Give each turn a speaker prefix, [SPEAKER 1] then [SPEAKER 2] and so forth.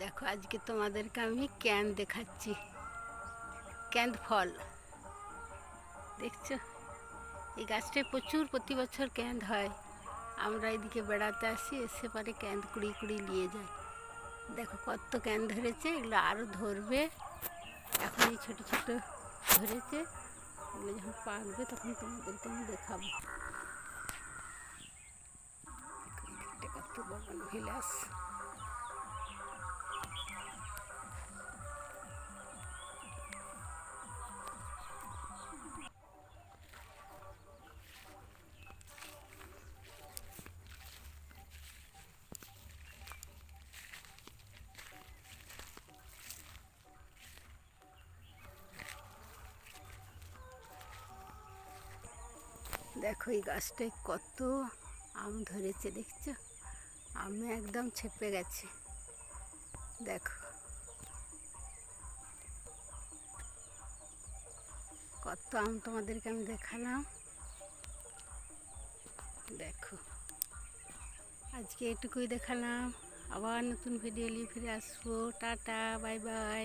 [SPEAKER 1] দেখো আজকে তোমাদেরকে আমি ক্যান দেখাচ্ছি। ক্যান ফল দেখছো, এই গাছটায় প্রচুর প্রতি বছর ক্যান হয়। আমরা এদিকে বেড়াতে আসি, এসে পরে ক্যান কুড়িয়ে কুড়িয়ে নিয়ে যাই। দেখো কত ক্যান ধরেছে, এগুলো আরও ধরবে। এখন এই ছোটো ছোটো ধরেছে, এগুলো যখন পাকবে তখন তোমাদেরকে আমি দেখাবো। কত বগন ভিলাস। দেখো এই গাছটায় কত আম ধরেছে, দেখছো? আমে একদম ছেপে গেছে। দেখো কত আম তোমাদেরকে আমি দেখালাম। দেখো আজকে এটুকুই দেখালাম। আবার নতুন ভিডিও নিয়ে ফিরে আসবো। Tata, bye bye.